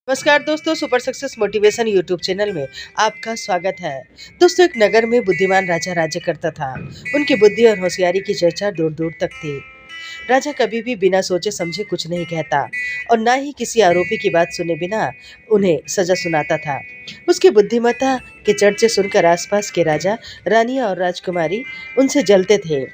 नमस्कार दोस्तों, super success motivation YouTube channel में आपका स्वागत है। दोस्तों, एक नगर में बुद्धिमान राजा राज्य करता था। उनकी बुद्धि और होशियारी की चर्चा दूर दूर तक थी। राजा कभी भी बिना सोचे समझे कुछ नहीं कहता और ना ही किसी आरोपी की बात सुने बिना उन्हें सजा सुनाता था। उसकी बुद्धिमत्ता के चर्चे सुनकर आसपास के राजा, रानियां और राजकुमारी उनसे जलते थे।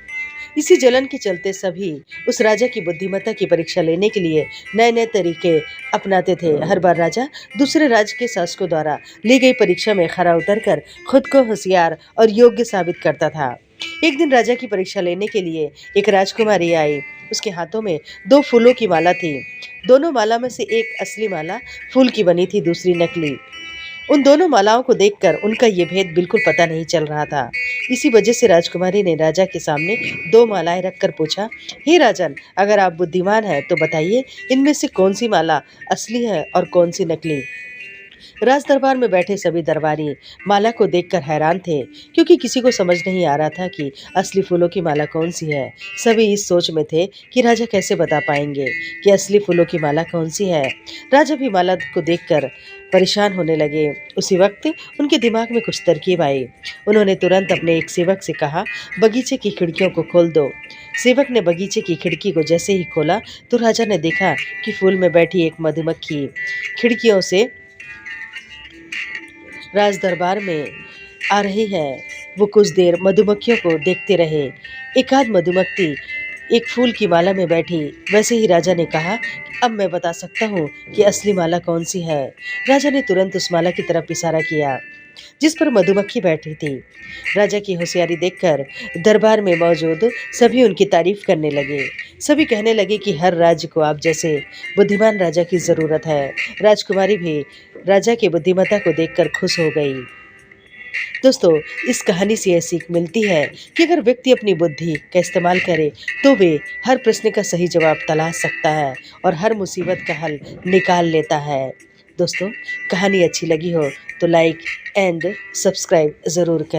इसी जलन के चलते सभी उस राजा की बुद्धिमत्ता की परीक्षा लेने के लिए नए नए तरीके अपनाते थे। हर बार राजा दूसरे राज्य के शासकों द्वारा ली गई परीक्षा में खरा उतरकर खुद को होशियार और योग्य साबित करता था। एक दिन राजा की परीक्षा लेने के लिए एक राजकुमारी आई। उसके हाथों में दो फूलों की माला थी। दोनों माला में से एक असली माला फूल की बनी थी, दूसरी नकली। उन दोनों मालाओं को देखकर उनका ये भेद बिल्कुल पता नहीं चल रहा था। इसी वजह से राजकुमारी ने राजा के सामने दो मालाएं रखकर पूछा, हे राजन, अगर आप बुद्धिमान हैं तो बताइए, इनमें से कौन सी माला असली है और कौन सी नकली। राज दरबार में बैठे सभी दरबारी माला को देखकर हैरान थे, क्योंकि किसी को समझ नहीं आ रहा था कि असली फूलों की माला कौन सी है। सभी इस सोच में थे कि राजा कैसे बता पाएंगे कि असली फूलों की माला कौन सी है। राजा भी माला को देखकर परेशान होने लगे। उसी वक्त उनके दिमाग में कुछ तरकीब आई। उन्होंने तुरंत अपने एक सेवक से कहा, बगीचे की खिड़कियों को खोल दो। सेवक ने बगीचे की खिड़की को जैसे ही खोला तो राजा ने देखा कि फूल में बैठी एक मधुमक्खी खिड़कियों से राज दरबार में आ रही है। वो कुछ देर मधुमक्खियों को देखते रहे। एक आध मधुमक्खी एक फूल की माला में बैठी। वैसे ही राजा ने कहा, अब मैं बता सकता हूँ कि असली माला कौन सी है। राजा ने तुरंत उस माला की तरफ इशारा किया जिस पर मधुमक्खी बैठी थी। राजा की होशियारी देखकर दरबार में मौजूद सभी उनकी तारीफ करने लगे। सभी कहने लगे कि हर राज्य को आप जैसे बुद्धिमान राजा की जरूरत है। राजकुमारी भी राजा की बुद्धिमत्ता को देखकर खुश हो गई। दोस्तों, इस कहानी से यह सीख मिलती है कि अगर व्यक्ति अपनी बुद्धि का इस्तेमाल करे तो वे हर प्रश्न का सही जवाब तलाश सकता है और हर मुसीबत का हल निकाल लेता है। दोस्तों, कहानी अच्छी लगी हो तो लाइक एंड सब्सक्राइब ज़रूर करें।